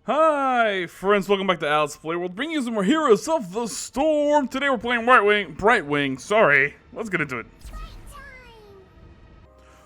Hi, friends. Welcome back to Alice Playworld, bringing you some more Heroes of the Storm. Today we're playing Brightwing. Sorry. Let's get into it.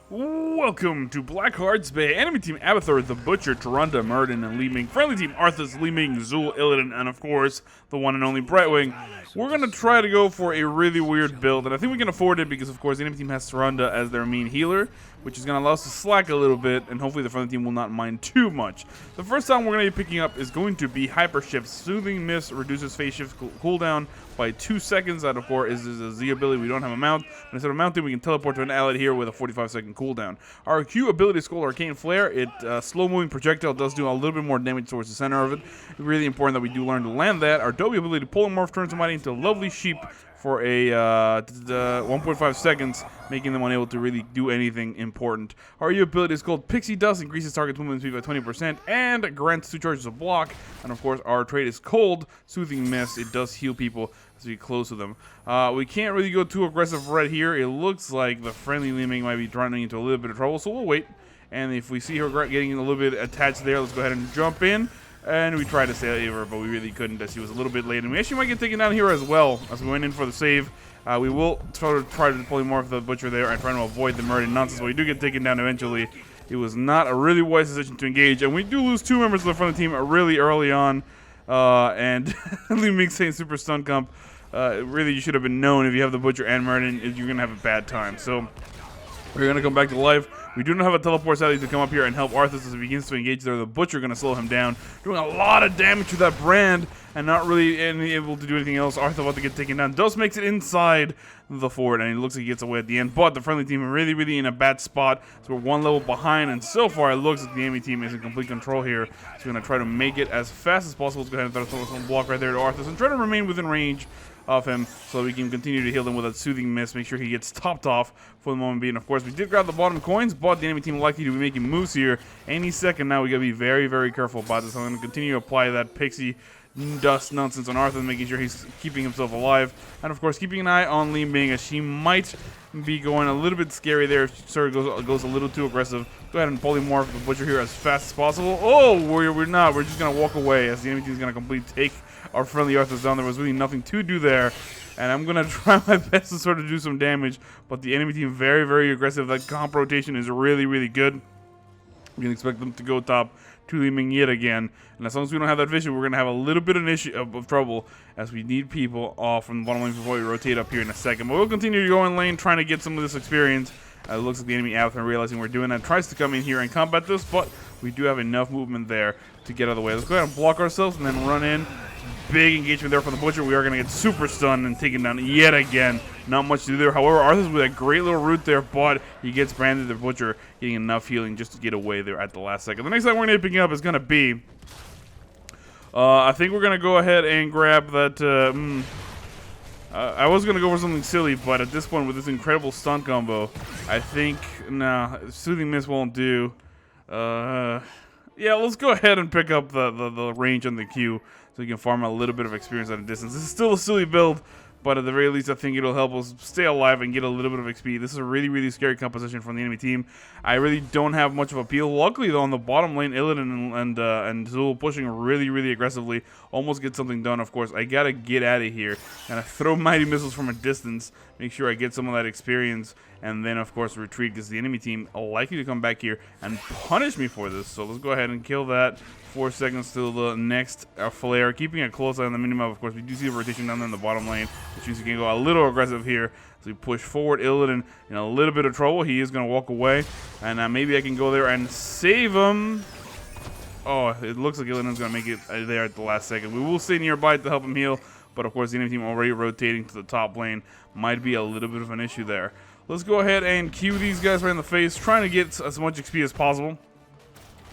Welcome to Blackheart's Bay. Enemy team Abathur, the Butcher, Taronda, Murden, and Li Ming. Friendly team Arthas, Li Ming, Zul, Illidan, and of course, the one and only Brightwing. We're going to try to go for a really weird build, and I think we can afford it because, of course, the enemy team has Taronda as their main healer, which is going to allow us to slack a little bit, and hopefully the friendly team will not mind too much. The first time we're going to be picking up is going to be Hyper Shift. Soothing Mist reduces phase shift cooldown by 2 seconds. That, of course, is a Z ability. We don't have a mount, but instead of mounting, we can teleport to an ally here with a 45-second cooldown. Our Q ability is called Arcane Flare. It slow-moving projectile does do a little bit more damage towards the center of it. It's really important that we do learn to land that. Our Dobby ability, Polymorph, turns somebody into a lovely sheep for a 1.5 seconds, making them unable to really do anything important. Our U ability is called Pixie Dust, increases target's movement speed by 20%, and grants 2 charges of block. And of course, our trait is Cold, Soothing Mist. It does heal people as we get close to them. We can't really go too aggressive right here. It looks like the friendly Li Ming might be running into a little bit of trouble, so we'll wait. And if we see her getting a little bit attached there, let's go ahead and jump in. And we tried to save her, but we really couldn't as she was a little bit late. And we actually might get taken down here as well as we went in for the save. We will try to polymorph the Butcher there and try to avoid the murder nonsense, but we do get taken down eventually. It was not a really wise decision to engage, and we do lose 2 members of the front of the team really early on. And Li Ming saying super stun comp. Really, you should have been known if you have the Butcher and Murden, you're going to have a bad time. So we're going to come back to life. We do not have a teleport sadly to come up here and help Arthas as he begins to engage there. The Butcher going to slow him down, doing a lot of damage to that brand and not really able to do anything else. Arthas about to get taken down. Dust makes it inside the fort, and it looks like he gets away at the end. But the friendly team are really in a bad spot. So we're 1 level behind, and so far it looks like the enemy team is in complete control here. So we're going to try to make it as fast as possible. Let's go ahead and throw some block right there to Arthas and try to remain within range of him so we can continue to heal him with a Soothing Mist, make sure he gets topped off for the moment being. Of course, we did grab the bottom coins, but the enemy team likely to be making moves here any second now. We gotta be very careful about this. I'm going to continue to apply that Pixie Dust nonsense on Arthur, making sure he's keeping himself alive, and of course keeping an eye on Li Ming as she might be going a little bit scary there if she sort of goes a little too aggressive. Go ahead and polymorph the Butcher here as fast as possible. Oh, we're not. We're just going to walk away as the enemy team is going to completely take our friendly Arthas down. There was really nothing to do there, and I'm going to try my best to sort of do some damage, but the enemy team very aggressive. That comp rotation is really good. We can expect them to go top to Li Ming yet again, and as long as we don't have that vision, we're going to have a little bit of trouble as we need people off from the bottom lane before we rotate up here in a second. But we'll continue to go in lane, trying to get some of this experience. It looks like the enemy Abathur, realizing we're doing that, tries to come in here and combat this, but we do have enough movement there to get out of the way. Let's go ahead and block ourselves and then run in. Big engagement there from the Butcher. We are going to get super stunned and taken down yet again. Not much to do there. However, Arthur's with a great little root there, but he gets branded the Butcher, getting enough healing just to get away there at the last second. The next time we're going to be picking up is going to be... I think we're going to go ahead and grab that... I was going to go for something silly, but at this point with this incredible stun combo, I think... Nah, Soothing Mist won't do. Yeah, let's go ahead and pick up the range on the Q so we can farm a little bit of experience at a distance. This is still a silly build, but at the very least, I think it'll help us stay alive and get a little bit of XP. This is a really scary composition from the enemy team. I really don't have much of appeal. Luckily, though, on the bottom lane, Illidan and Zul pushing really aggressively. Almost get something done, of course. I gotta get out of here. And I throw Mighty Missiles from a distance. Make sure I get some of that experience. And then, of course, retreat, because the enemy team are likely to come back here and punish me for this. So let's go ahead and kill that. 4 seconds till the next flare. Keeping a close eye on the minimap, of course. We do see a rotation down there in the bottom lane, which means we can go a little aggressive here. So we push forward. Illidan in a little bit of trouble. He is going to walk away. And maybe I can go there and save him. Oh, it looks like Illidan's going to make it there at the last second. We will stay nearby to help him heal. But, of course, the enemy team already rotating to the top lane. Might be a little bit of an issue there. Let's go ahead and Q these guys right in the face, trying to get as much XP as possible.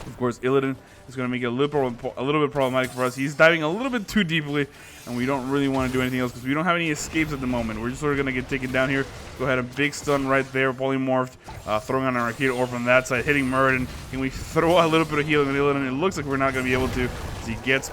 Of course, Illidan is going to make it a little bit problematic for us. He's diving a little bit too deeply, and we don't really want to do anything else because we don't have any escapes at the moment. We're just sort of going to get taken down here. Let's go ahead and big stun right there. Polymorphed, throwing on our Arcade Orb on that side, hitting Muradin. Can we throw a little bit of healing on Illidan? It looks like we're not going to be able to, as he gets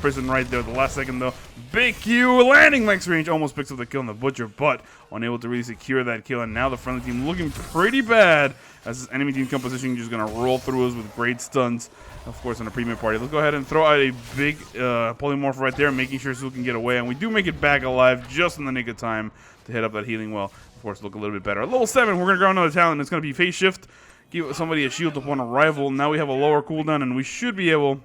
Prison right there at the last second, though. Big Q, landing max range, almost picks up the kill on the Butcher, but unable to really secure that kill. And now the friendly team looking pretty bad, as this enemy team composition just going to roll through us with great stuns, of course, on a premium party. Let's go ahead and throw out a big polymorph right there, making sure Zul can get away. And we do make it back alive just in the nick of time to hit up that healing well. Of course, look a little bit better. At level 7, we're going to grab another talent. It's going to be Phase Shift. Give somebody a shield upon arrival. Now we have a lower cooldown, and we should be able,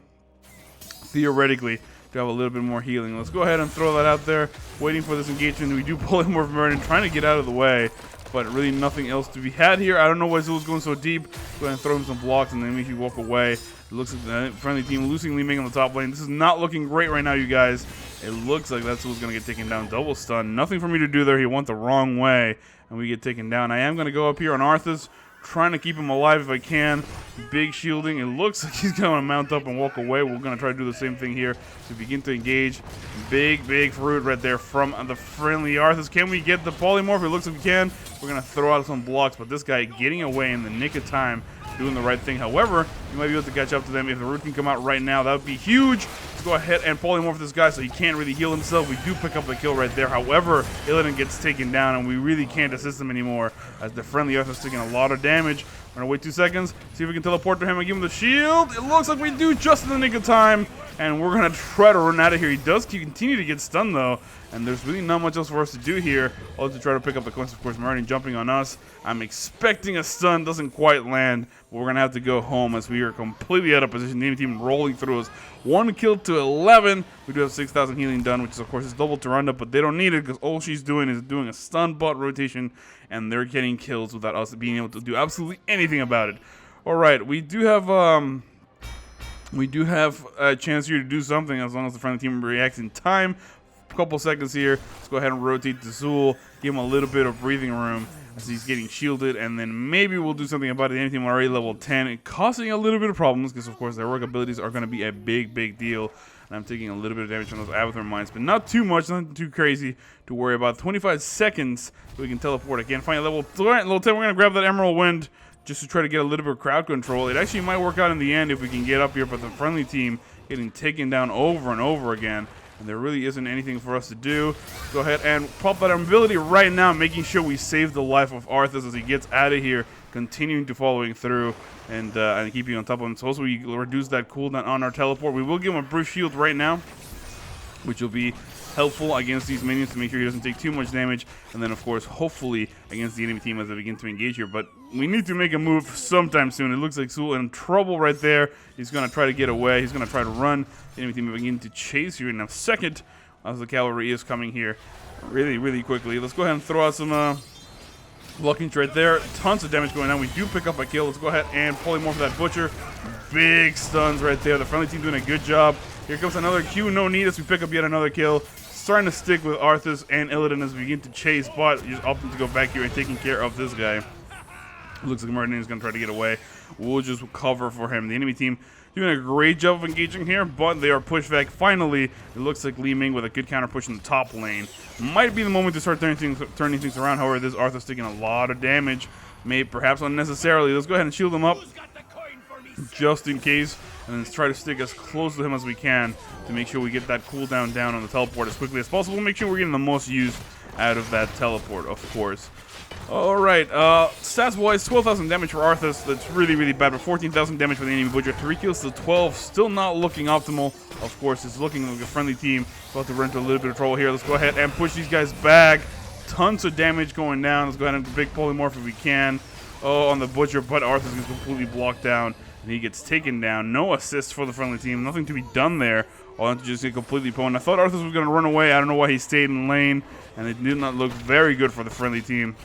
theoretically, to have a little bit more healing. Let's go ahead and throw that out there. Waiting for this engagement. We do polymorph Muradin, trying to get out of the way, but really nothing else to be had here. I don't know why Zul's going so deep. Go ahead and throw him some blocks and then make you walk away. It looks like the friendly team losing Li Ming on the top lane. This is not looking great right now, you guys. It looks like that's who's going to get taken down. Double stun. Nothing for me to do there. He went the wrong way, and we get taken down. I am going to go up here on Arthas, trying to keep him alive if I can. Big shielding. It looks like he's going to mount up and walk away. We're going to try to do the same thing here to begin to engage. Big fruit right there from the friendly Arthas. Can we get the polymorph? It looks like we can. We're going to throw out some blocks, but this guy getting away in the nick of time, doing the right thing. However, you might be able to catch up to them. If the root can come out right now, that would be huge. Let's go ahead and polymorph this guy so he can't really heal himself. We do pick up the kill right there. However, Illidan gets taken down, and we really can't assist him anymore, as the friendly Earth is taking a lot of damage. We're going to wait 2 seconds, see if we can teleport to him and give him the shield. It looks like we do just in the nick of time, and we're going to try to run out of here. He does continue to get stunned, though, and there's really not much else for us to do here. All to try to pick up the coins, of course. Muradin jumping on us. I'm expecting a stun. Doesn't quite land, but we're going to have to go home as we are completely out of position. The enemy team rolling through us. 1 kill to 11. We do have 6,000 healing done, which is, of course, is double to Runda, but they don't need it because all she's doing is doing a stun bot rotation, and they're getting kills without us being able to do absolutely anything about it. All right, we do have a chance here to do something as long as the friendly team reacts in time. A couple seconds here. Let's go ahead and rotate to Zul, give him a little bit of breathing room as he's getting shielded, and then maybe we'll do something about it. Anything already level 10, causing a little bit of problems because, of course, their work abilities are going to be a big deal. And I'm taking a little bit of damage from those Avatar mines, but not too much, nothing too crazy to worry about. 25 seconds so we can teleport again. Finally, level 10, we're going to grab that Emerald Wind just to try to get a little bit of crowd control. It actually might work out in the end if we can get up here, but the friendly team getting taken down over and over again, and there really isn't anything for us to do. Go ahead and pop that ability right now, making sure we save the life of Arthas as he gets out of here, continuing to following through and keeping on top of him. So also we reduce that cooldown on our teleport. We will give him a brief shield right now, which will be helpful against these minions to make sure he doesn't take too much damage, and then of course hopefully against the enemy team as they begin to engage here. But we need to make a move sometime soon. It looks like Zul in trouble right there. He's going to try to get away. He's going to try to run. The enemy team begin to chase here in a second as the cavalry is coming here really quickly. Let's go ahead and throw out some blockings right there. Tons of damage going on. We do pick up a kill. Let's go ahead and polymorph that Butcher. Big stuns right there. The friendly team doing a good job. Here comes another Q. No need as we pick up yet another kill. Starting to stick with Arthas and Illidan as we begin to chase, but just opting to go back here and taking care of this guy. Looks like Muradin is going to try to get away. We'll just cover for him. The enemy team doing a great job of engaging here, but they are pushed back. Finally, it looks like Li Ming with a good counter push in the top lane. Might be the moment to start turning things around. However, this Arthas taking a lot of damage, maybe perhaps unnecessarily. Let's go ahead and shield him up just in case, and then try to stick as close to him as we can to make sure we get that cooldown down on the teleport as quickly as possible. Make sure we're getting the most use out of that teleport, of course. Alright, stats-wise, 12,000 damage for Arthas. That's really bad, but 14,000 damage for the enemy Butcher. 3 kills to 12, still not looking optimal. Of course, it's looking like a friendly team. About to run into a little bit of trouble here. Let's go ahead and push these guys back. Tons of damage going down. Let's go ahead and big polymorph if we can. Oh, on the Butcher, but Arthas is completely blocked down, and he gets taken down. No assists for the friendly team. Nothing to be done there. All to just get completely pwned. I thought Arthas was going to run away. I don't know why he stayed in lane, and it did not look very good for the friendly team.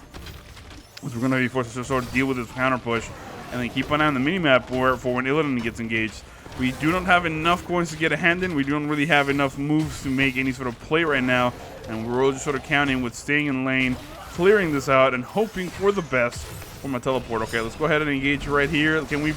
So we're going to be forced to sort of deal with this counter push, and then keep an eye on the minimap for when Illidan gets engaged. We do not have enough coins to get a hand in. We don't really have enough moves to make any sort of play right now, and we're all just sort of counting with staying in lane, clearing this out, and hoping for the best for my teleport. Okay, let's go ahead and engage right here. Can we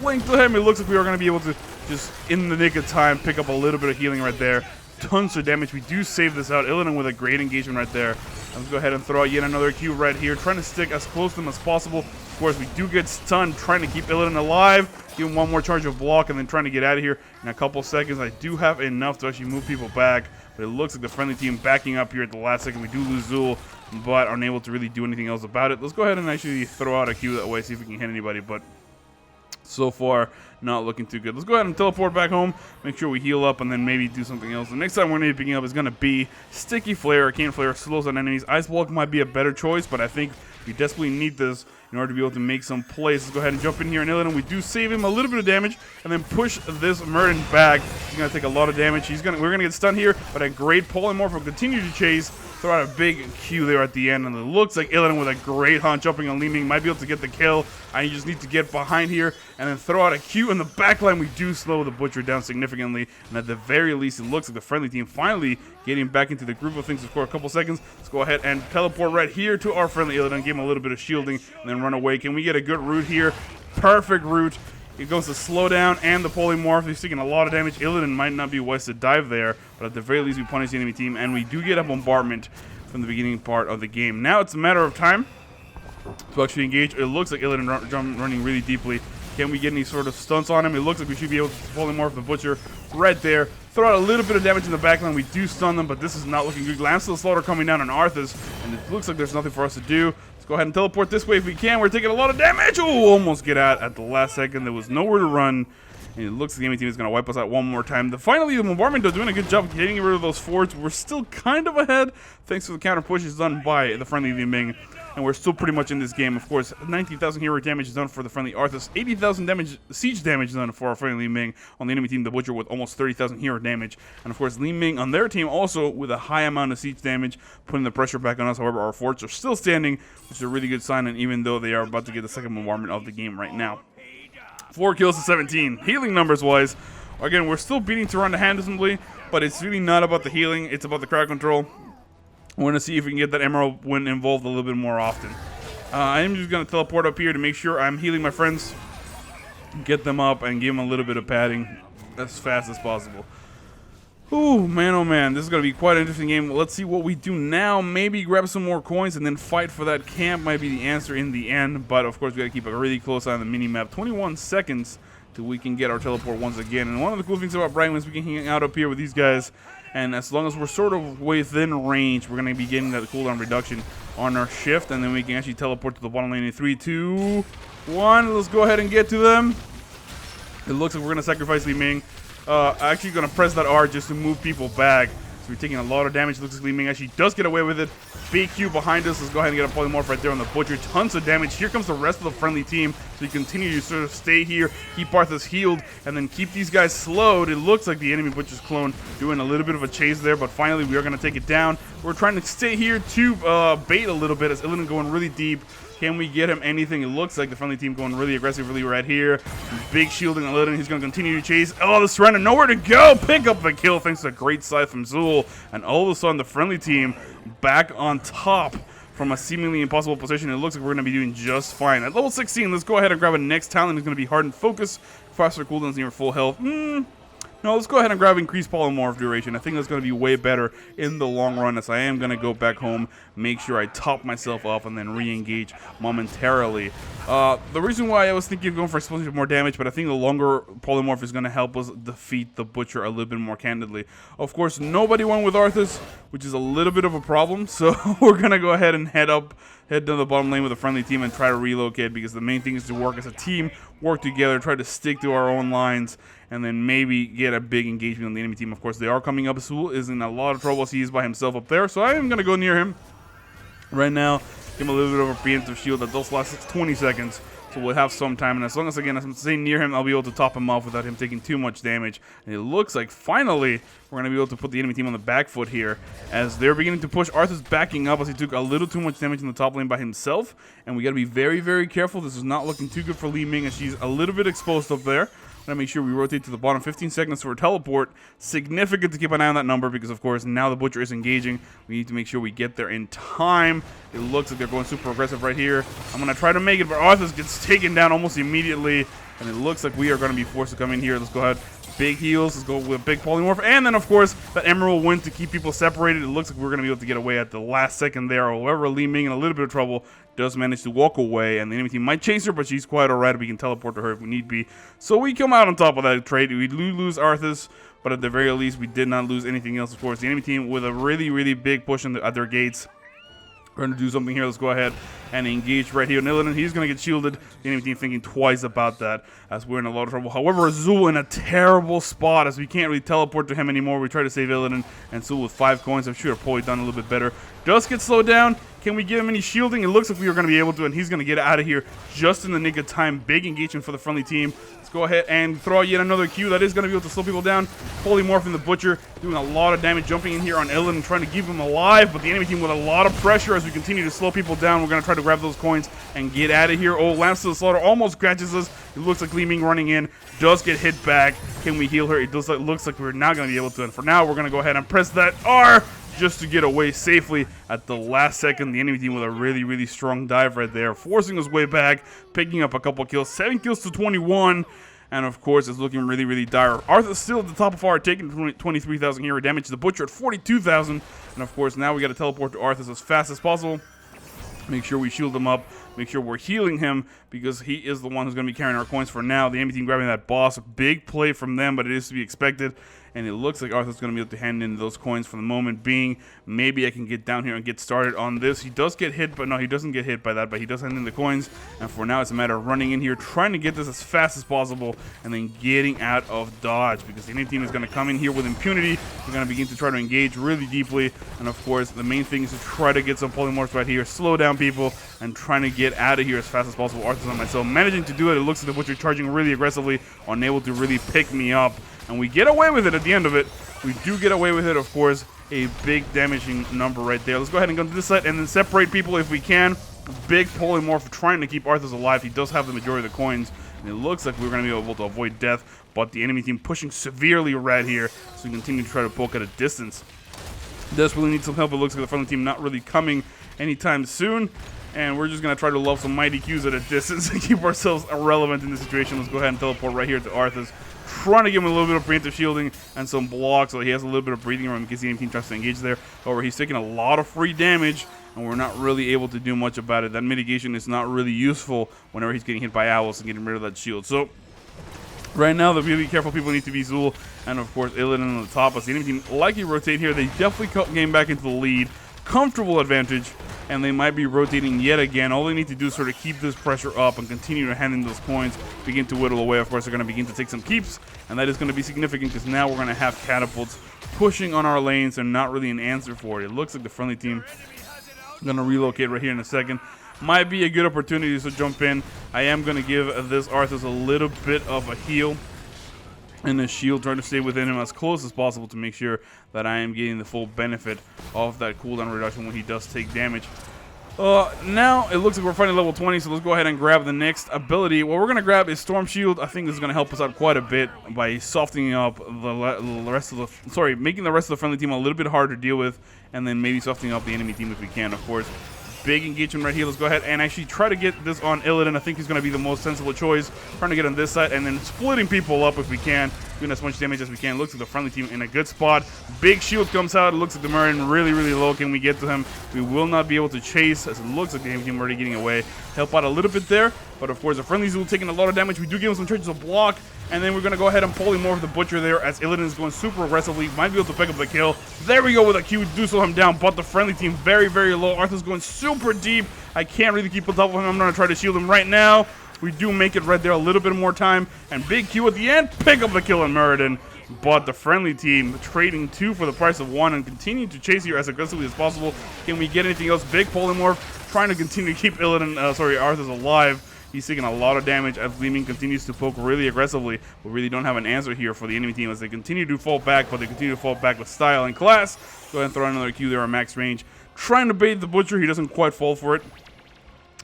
blink to him? It looks like we are going to be able to just, in the nick of time, pick up a little bit of healing right there. Tons of damage. We do save this out. Illidan with a great engagement right there. Let's go ahead and throw out yet another Q right here, trying to stick as close to them as possible. Of course, we do get stunned, trying to keep Illidan alive. Give him one more charge of block, and then trying to get out of here in a couple seconds. I do have enough to actually move people back, but it looks like the friendly team backing up here at the last second. We do lose Zul, but are unable to really do anything else about it. Let's go ahead and actually throw out a Q that way, see if we can hit anybody, but so far, not looking too good. Let's go ahead and teleport back home, make sure we heal up, and then maybe do something else. The next time we're going to be picking up is going to be Sticky Flare. Arcane Flare slows down enemies. Ice Block might be a better choice, but I think we desperately need this in order to be able to make some plays. Let's go ahead and jump in here, and Illidan, we do save him a little bit of damage, and then push this Murden back. He's going to take a lot of damage. We're going to get stunned here, but a great Polymorph will continue to chase. Throw out a big Q there at the end, and it looks like Illidan with a great hunt jumping on Li Ming might be able to get the kill. I just need to get behind here and then throw out a Q in the backline. We do slow the Butcher down significantly, and at the very least, it looks like the friendly team finally getting back into the groove of things for a couple seconds. Let's go ahead and teleport right here to our friendly Illidan, give him a little bit of shielding, and then run away. Can we get a good route here? Perfect route. It goes to slow down and the Polymorph. He's taking a lot of damage. Illidan might not be wise to dive there, but at the very least we punish the enemy team, and we do get a bombardment from the beginning part of the game. Now it's a matter of time to actually engage. It looks like Illidan running really deeply. Can we get any sort of stunts on him? It looks like we should be able to Polymorph the Butcher right there. Throw out a little bit of damage in the backline. We do stun them, but this is not looking good. Lance of the Slaughter coming down on Arthas, and it looks like there's nothing for us to do. Let's go ahead and teleport this way if we can. We're taking a lot of damage. Oh, almost get out at the last second. There was nowhere to run, and it looks like the enemy team is going to wipe us out one more time. Finally, the bombardment is doing a good job getting rid of those forts. We're still kind of ahead thanks to the counter pushes done by the friendly Li Ming, and we're still pretty much in this game. Of course, 19,000 hero damage is done for the friendly Arthas, 80,000 damage siege damage done for our friendly Li Ming. On the enemy team, the Butcher with almost 30,000 hero damage, and of course Li Ming on their team also with a high amount of siege damage, putting the pressure back on us. However, our forts are still standing, which is a really good sign, and even though they are about to get the second bombardment of the game right now. 4 kills to 17. Healing numbers wise, again, we're still beating Tyrande handsomely, but it's really not about the healing, it's about the crowd control. We're going to see if we can get that Emerald win involved a little bit more often. I'm just going to teleport up here to make sure I'm healing my friends, get them up, and give them a little bit of padding as fast as possible. Ooh, man, oh man, this is going to be quite an interesting game. Let's see what we do now. Maybe grab some more coins and then fight for that camp might be the answer in the end. But, of course, we got to keep a really close eye on the mini-map. 21 seconds till we can get our teleport once again. And one of the cool things about Brightwing is we can hang out up here with these guys. And as long as we're sort of within range, we're going to be getting that cooldown reduction on our shift. And then we can actually teleport to the bottom lane in 3, 2, 1. Let's go ahead and get to them. It looks like we're going to sacrifice Li Ming. Actually going to press that R just to move people back. So we're taking a lot of damage. Looks like Li Ming actually does get away with it. Big Q behind us. Let's go ahead and get a Polymorph right there on the Butcher. Tons of damage. Here comes the rest of the friendly team. So you continue to sort of stay here, keep Arthas healed, and then keep these guys slowed. It looks like the enemy Butcher's clone doing a little bit of a chase there, but finally we are going to take it down. We're trying to stay here to bait a little bit as Illidan going really deep. Can we get him anything? It looks like the friendly team going really aggressively right here. Big shielding on Illidan. He's going to continue to chase. Oh, the surrender. Nowhere to go. Pick up the kill thanks to a great scythe from Zul. And all of a sudden, the friendly team back on top from a seemingly impossible position. It looks like we're going to be doing just fine. At level 16, let's go ahead and grab a next talent. It's going to be Hardened Focus. Faster cooldowns near full health. No, let's go ahead and grab increased polymorph duration. I think that's going to be way better in the long run, as I am going to go back home, make sure I top myself up, and then re-engage momentarily. The reason why I was thinking of going for explosive more damage, but I think the longer polymorph is going to help us defeat the Butcher a little bit more candidly. Of course, nobody went with Arthas, which is a little bit of a problem, so we're going to go ahead and head to the bottom lane with a friendly team and try to relocate, because the main thing is to work as a team, work together, try to stick to our own lines, and then maybe get a big engagement on the enemy team. Of course, they are coming up. Zul is in a lot of trouble as he is by himself up there, so I am going to go near him right now. Give him a little bit of a preemptive shield that does last 20 seconds, so we'll have some time. And as long as, again, as I'm staying near him, I'll be able to top him off without him taking too much damage. And it looks like finally we're going to be able to put the enemy team on the back foot here, as they're beginning to push. Arthur's backing up as he took a little too much damage in the top lane by himself. And we got to be very, very careful. This is not looking too good for Li Ming, as she's a little bit exposed up there. Gotta make sure we rotate to the bottom. 15 seconds for a teleport. Significant to keep an eye on that number, because of course now the Butcher is engaging. We need to make sure we get there in time. It looks like they're going super aggressive right here. I'm gonna try to make it, but Arthas gets taken down almost immediately, and it looks like we are gonna be forced to come in here. Let's go ahead, Big heals. Let's go with big polymorph. And then, of course, that emerald win to keep people separated. It looks like we're going to be able to get away at the last second there. However, Li Ming in a little bit of trouble does manage to walk away. And the enemy team might chase her, but she's quite alright. We can teleport to her if we need be. So we come out on top of that trade. We do lose Arthas, but at the very least, we did not lose anything else, of course. The enemy team with a really, really big push at their gates. We're going to do something here. Let's go ahead and engage right here. Illidan, he's going to get shielded. The enemy team thinking twice about that as we're in a lot of trouble. However, Zul in a terrible spot as we can't really teleport to him anymore. We try to save Illidan, and Zul with 5 coins. I should have probably done a little bit better. Does get slowed down. Can we give him any shielding? It looks like we are going to be able to, and he's going to get out of here just in the nick of time. Big engagement for the friendly team. Let's go ahead and throw out yet another Q that is going to be able to slow people down. Polymorphing the Butcher, doing a lot of damage, jumping in here on Illidan and trying to keep him alive, but the enemy team with a lot of pressure as we continue to slow people down. We're going to try to grab those coins and get out of here. Oh, Lance to the Slaughter almost scratches us. It looks like Li Ming running in, does get hit back. Can we heal her? It looks like we're not going to be able to, and for now, we're going to go ahead and press that R just to get away safely at the last second. The enemy team with a really, really strong dive right there, forcing his way back, picking up a couple kills, 7 kills to 21. And of course, it's looking really, really dire. Arthur's still at the top of our taking 23,000 hero damage. The Butcher at 42,000. And of course, now we got to teleport to Arthur as fast as possible. Make sure we shield him up. Make sure we're healing him because he is the one who's going to be carrying our coins for now. The enemy team grabbing that boss. Big play from them, but it is to be expected. And it looks like Arthur's going to be able to hand in those coins for the moment being. Maybe I can get down here and get started on this. He does get hit, but no, he doesn't get hit by that, but he does hand in the coins. And for now, it's a matter of running in here, trying to get this as fast as possible, and then getting out of dodge because the enemy team is going to come in here with impunity. We're going to begin to try to engage really deeply. And of course, the main thing is to try to get some polymorphs right here, slow down people, and trying to get out of here as fast as possible. Arthur's on myself, managing to do it. It looks like the Butcher charging really aggressively, unable to really pick me up. And we get away with it at the end of it. We do get away with it, of course. A big damaging number right there. Let's go ahead and go to this side and then separate people if we can. Big polymorph trying to keep Arthas alive. He does have the majority of the coins. And it looks like we're going to be able to avoid death. But the enemy team pushing severely right here. So we continue to try to poke at a distance. Desperately need some help. It looks like the friendly team not really coming anytime soon. And we're just going to try to love some mighty Qs at a distance and keep ourselves irrelevant in this situation. Let's go ahead and teleport right here to Arthas. Trying to give him a little bit of preemptive shielding and some blocks so he has a little bit of breathing room in case the enemy team tries to engage there. However, he's taking a lot of free damage, and we're not really able to do much about it. That mitigation is not really useful whenever he's getting hit by owls and getting rid of that shield. So right now, the really careful people need to be Zul and, of course, Illidan on the top. As the enemy team likely rotate here, they definitely came back into the lead. Comfortable advantage, and they might be rotating yet again. All they need to do is sort of keep this pressure up and continue to hand in those coins, begin to whittle away. Of course, they're going to begin to take some keeps, and that is going to be significant because now we're going to have catapults pushing on our lanes and not really an answer for it. It looks like the friendly team is going to relocate right here in a second. Might be a good opportunity to jump in. I am going to give this Arthas a little bit of a heal and a shield, trying to stay within him as close as possible to make sure that I am getting the full benefit of that cooldown reduction when he does take damage. Now it looks like we're fighting level 20, so let's go ahead and grab the next ability. What we're going to grab is Storm Shield. I think this is going to help us out quite a bit by softening up the rest of the, making the rest of the friendly team a little bit harder to deal with, and then maybe softening up the enemy team if we can, of course. Big engagement right here. Let's go ahead and actually try to get this on Illidan. I think he's going to be the most sensible choice. Trying to get on this side and then splitting people up if we can. Doing as much damage as we can. Looks like the friendly team in a good spot. Big shield comes out. It looks like the Merlin really, really low. Can we get to him? We will not be able to chase as it looks like the enemy team already getting away. Help out a little bit there. But of course, the friendly Zul taking a lot of damage. We do give him some charges of block. And then we're going to go ahead and polymorph the Butcher there as Illidan is going super aggressively. Might be able to pick up the kill. There we go with a Q. Do slow him down. But the friendly team very, very low. Arthur's going super deep. I can't really keep on top of him. I'm going to try to shield him right now. We do make it right there a little bit more time. And big Q at the end. Pick up the kill on Muradin. But the friendly team trading 2 for the price of 1 and continuing to chase here as aggressively as possible. Can we get anything else? Big polymorph. Trying to continue to keep Arthur's alive. He's taking a lot of damage as Li Ming continues to poke really aggressively. We really don't have an answer here for the enemy team as they continue to fall back, but they continue to fall back with style and class. Go ahead and throw another Q there on max range. Trying to bait the Butcher. He doesn't quite fall for it.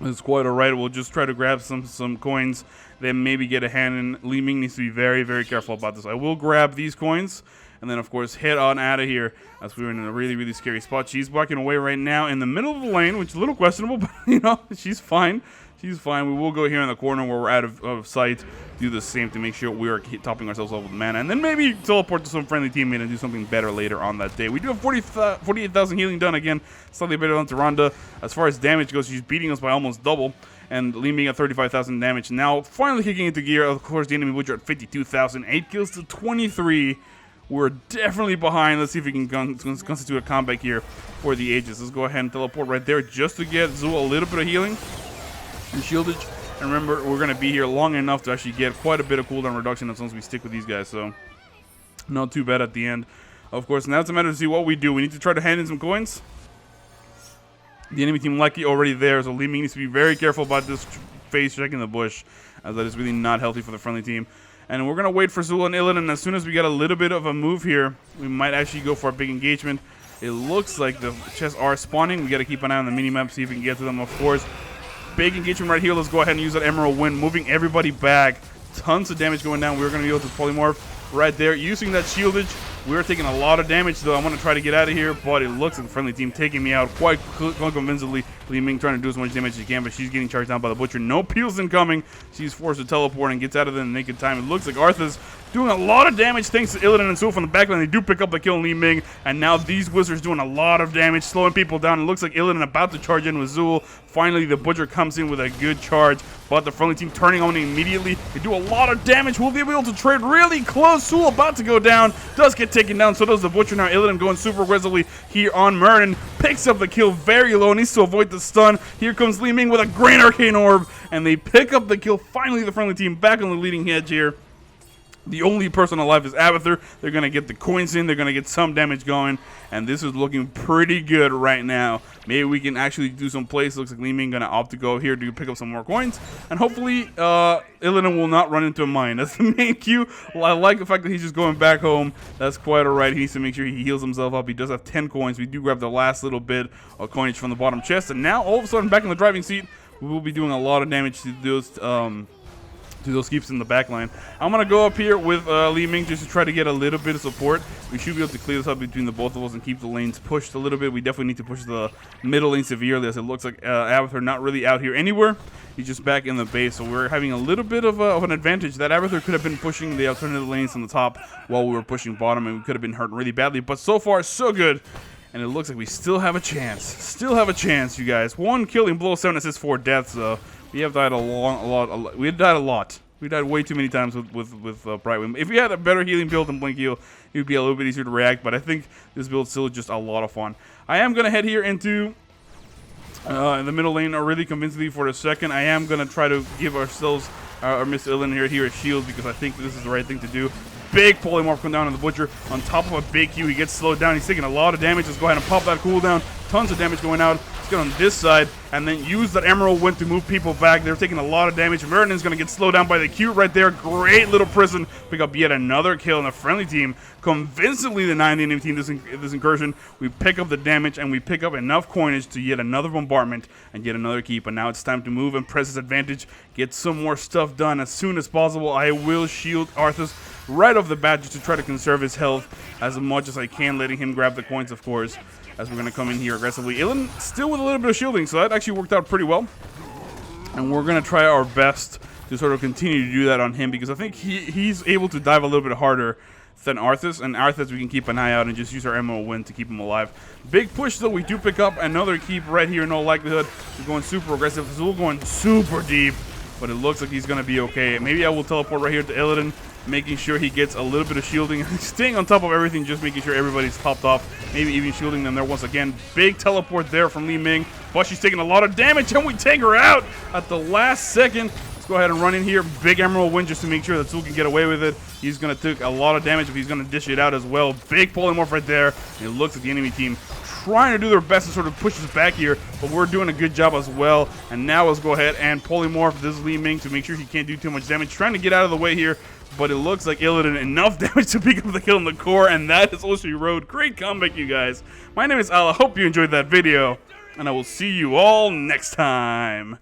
It's quite alright. We'll just try to grab some coins, then maybe get a hand in. Li Ming needs to be very, very careful about this. I will grab these coins and then, of course, head on out of here as we're in a really, really scary spot. She's walking away right now in the middle of the lane, which is a little questionable, but, you know, she's fine. She's fine. We will go here in the corner where we're out of sight. Do the same to make sure we are topping ourselves up with mana. And then maybe teleport to some friendly teammate and do something better later on that day. We do have 48,000 healing done again. Slightly better than Tyrande. As far as damage goes, she's beating us by almost double. And Li Ming at 35,000 damage. Now, finally kicking into gear. Of course, the enemy Butcher at 52,000. 8 kills to 23. We're definitely behind. Let's see if we can constitute a comeback here for the ages. Let's go ahead and teleport right there just to get Zul a little bit of healing and shieldage. And remember, we're going to be here long enough to actually get quite a bit of cooldown reduction as long as we stick with these guys. So, not too bad at the end. Of course, now it's a matter to see what we do. We need to try to hand in some coins. The enemy team lucky already there, so Li Ming needs to be very careful about this phase check in the bush, as that is really not healthy for the friendly team. And we're going to wait for Zul and Illidan, and as soon as we get a little bit of a move here, we might actually go for a big engagement. It looks like the chests are spawning. We got to keep an eye on the minimap, see if we can get to them, of course. Big engagement right here. Let's go ahead and use that Emerald Wind, moving everybody back. Tons of damage going down. We're going to be able to polymorph right there, using that shieldage. We're taking a lot of damage, though. I want to try to get out of here, but it looks like the friendly team taking me out quite convincingly. Li Ming trying to do as much damage as she can, but she's getting charged down by the Butcher. No peels incoming. She's forced to teleport and gets out of there in the naked time. It looks like Arthas doing a lot of damage thanks to Illidan and Zul from the backline. They do pick up the kill on Li Ming, and now these Wizards doing a lot of damage, slowing people down. It looks like Illidan about to charge in with Zul. Finally, the Butcher comes in with a good charge, but the friendly team turning on immediately. They do a lot of damage. Will they be able to trade really close? Zul about to go down. Does get taken down. So does the Butcher. Now Illidan going super aggressively here on Murden. Picks up the kill very low. Needs to avoid the stun. Here comes Li Ming with a Great Arcane Orb. And they pick up the kill. Finally, the friendly team back on the leading edge here. The only person alive is Abathur. They're going to get the coins in. They're going to get some damage going. And this is looking pretty good right now. Maybe we can actually do some plays. Looks like Li Ming going to opt to go here to pick up some more coins. And hopefully, Illidan will not run into a mine. That's the main cue. Well, I like the fact that he's just going back home. That's quite alright. He needs to make sure he heals himself up. He does have 10 coins. We do grab the last little bit of coinage from the bottom chest. And now, all of a sudden, back in the driving seat, we will be doing a lot of damage to those keeps in the back line. I'm going to go up here with Li Ming just to try to get a little bit of support. We should be able to clear this up between the both of us and keep the lanes pushed a little bit. We definitely need to push the middle lane severely, as it looks like Abathur not really out here anywhere. He's just back in the base, so we're having a little bit of an advantage. That Abathur could have been pushing the alternative lanes on the top while we were pushing bottom, and we could have been hurt really badly. But so far, so good. And it looks like we still have a chance. Still have a chance, you guys. 1 killing blow, 7 assists, 4 deaths. We have died a lot. We died a lot. We died way too many times with Brightwing. If we had a better healing build than Blink Heal, it would be a little bit easier to react. But I think this build is still just a lot of fun. I am going to head here into in the middle lane really convincingly for a second. I am going to try to give ourselves, our Miss Illidan here a shield, because I think this is the right thing to do. Big polymorph come down on the Butcher on top of a big Q. He gets slowed down. He's taking a lot of damage. Let's go ahead and pop that cooldown. Tons of damage going out. Let's get on this side and then use that Emerald Wind to move people back. They're taking a lot of damage. Merden's going to get slowed down by the Q right there. Great little prison. Pick up yet another kill on the friendly team. Convincingly denying the enemy team this incursion. We pick up the damage and we pick up enough coinage to yet another bombardment and yet another keep. And now it's time to move and press his advantage. Get some more stuff done as soon as possible. I will shield Arthas right off the bat just to try to conserve his health as much as I can, letting him grab the coins, of course, as we're going to come in here aggressively. Illidan still with a little bit of shielding, so that actually worked out pretty well. And we're going to try our best to sort of continue to do that on him, because I think he's able to dive a little bit harder than Arthas. And Arthas, we can keep an eye out and just use our Emerald Wind to keep him alive. Big push, though. We do pick up another keep right here in all likelihood. We're going super aggressive. Zul going super deep, but it looks like he's going to be okay. Maybe I will teleport right here to Illidan, making sure he gets a little bit of shielding, staying on top of everything, just making sure everybody's topped off, maybe even shielding them there once again. Big teleport there from Li Ming, but she's taking a lot of damage, and we take her out at the last second. Let's go ahead and run in here. Big Emerald Wind just to make sure that Zul can get away with it. He's going to take a lot of damage, but he's going to dish it out as well. Big polymorph right there. It looks like the enemy team trying to do their best to sort of push us back here, but we're doing a good job as well. And now let's go ahead and polymorph this Li Ming to make sure he can't do too much damage. Trying to get out of the way here, but it looks like Illidan enough damage to pick up the kill in the core, and that is Ocean Road. Great comeback, you guys. My name is Al. I hope you enjoyed that video, and I will see you all next time.